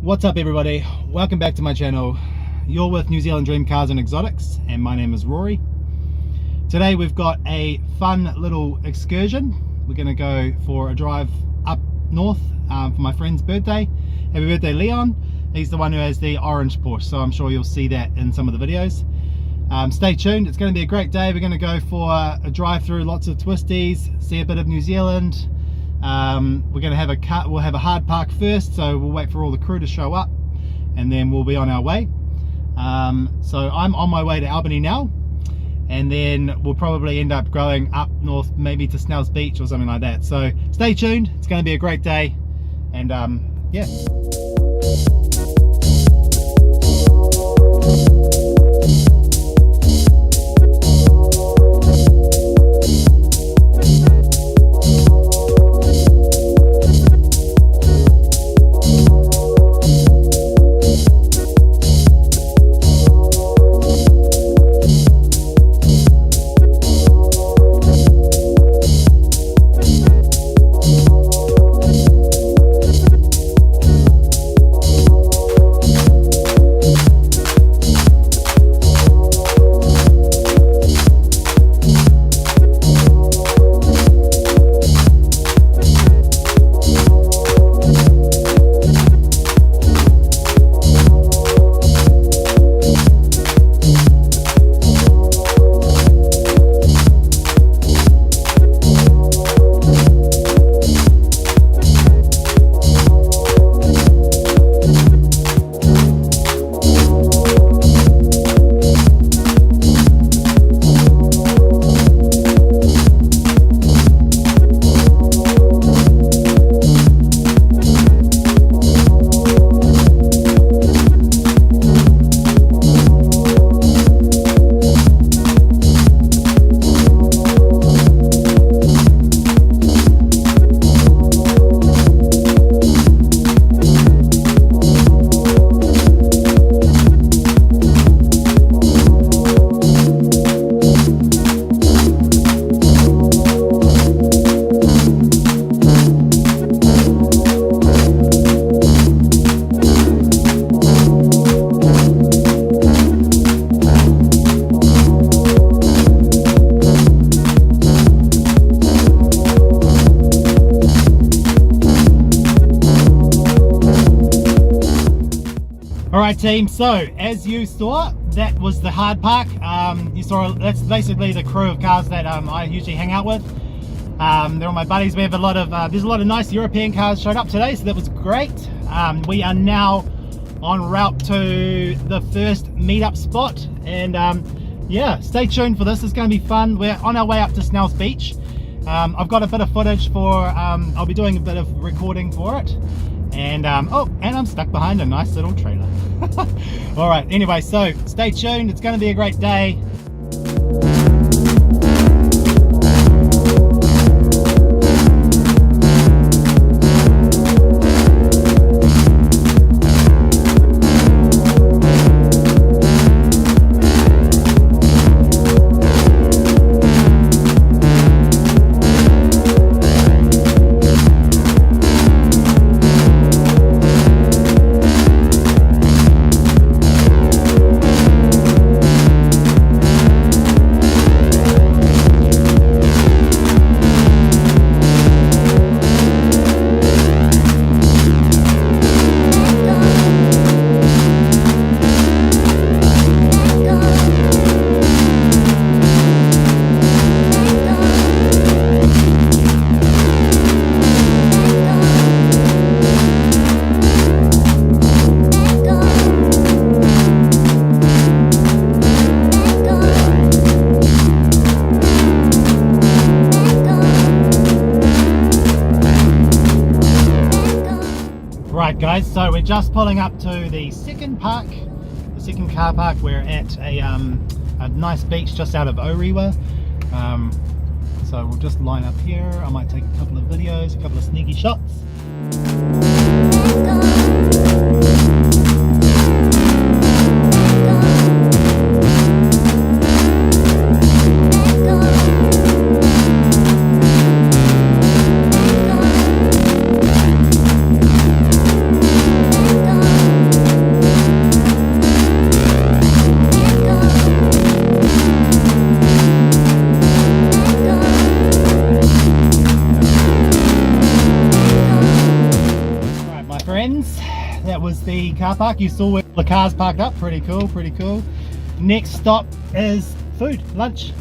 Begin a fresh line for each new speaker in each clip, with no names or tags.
What's up everybody, welcome back to my channel. You're with New Zealand Dream Cars and Exotics and my name is Rory. Today we've got a fun little excursion. We're going to go for a drive up north for my friend's birthday. Happy birthday Leon. He's the one who has the orange Porsche, so I'm sure you'll see that in some of the videos. Stay tuned, it's going to be a great day. We're going to go for a drive through lots of twisties, see a bit of New Zealand. We're going to have we'll have a hard park first, so we'll wait for all the crew to show up and then we'll be on our way. So I'm on my way to Albany now, and then we'll probably end up going up north, maybe to Snell's Beach or something like that. So stay tuned, it's going to be a great day, and yeah. Alright team, so as you saw, that was the hard park. You saw that's basically the crew of cars that I usually hang out with. They're all my buddies. We have a lot of there's a lot of nice European cars showed up today, so that was great. We are now en route to the first meetup spot, and yeah, stay tuned for this. It's going to be fun. We're on our way up to Snell's Beach. I've got a bit of footage for I'll be doing a bit of recording for it. And oh, and I'm stuck behind a nice little trailer. All right, anyway, so stay tuned, it's going to be a great day. Right guys, so we're just pulling up to the second car park. We're at a nice beach just out of Orewa. So we'll just line up here. I might take a couple of videos, a couple of sneaky shots. friends, that was the car park. You saw where the cars parked up. Pretty cool, pretty cool. Next stop is food, lunch.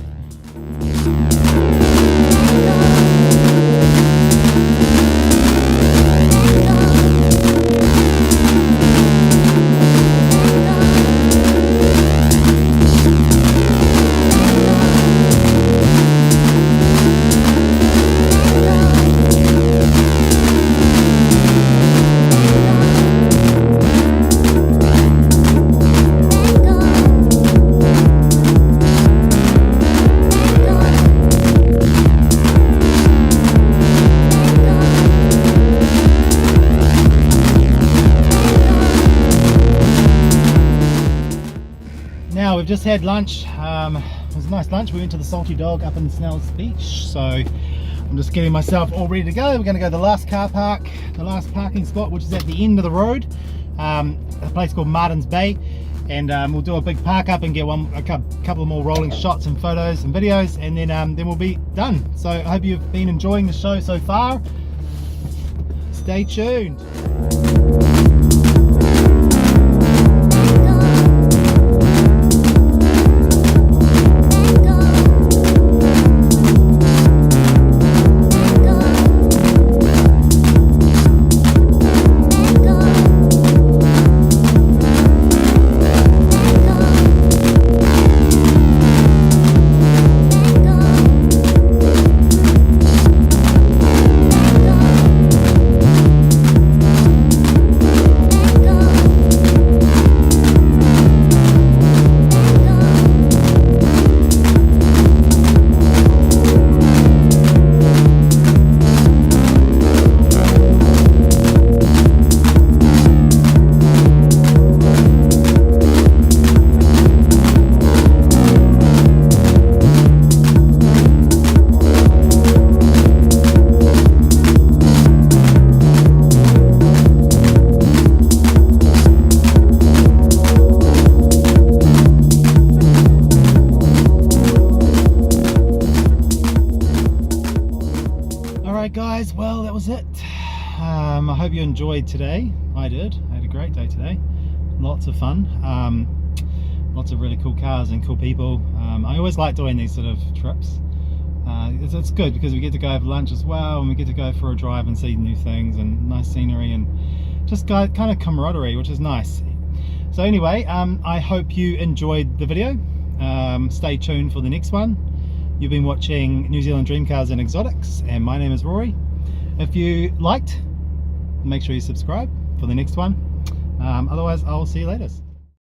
Now we've just had lunch. It was a nice lunch. We went to the Salty Dog up in Snell's Beach, so I'm just getting myself all ready to go. We're going to go to the last car park, the last parking spot, which is at the end of the road, a place called Martin's Bay, and we'll do a big park up and get a couple of more rolling shots and photos and videos, and then we'll be done. So I hope you've been enjoying the show so far. Stay tuned. Alright guys, well that was it. I hope you enjoyed today. I did. I had a great day today. Lots of fun. Lots of really cool cars and cool people. I always like doing these sort of trips. It's good because we get to go have lunch as well, and we get to go for a drive and see new things and nice scenery and just kind of camaraderie, which is nice. So anyway, I hope you enjoyed the video. Stay tuned for the next one. You've been watching New Zealand Dream Cars and Exotics, and my name is Rory. If you liked, make sure you subscribe for the next one. Otherwise, I'll see you later.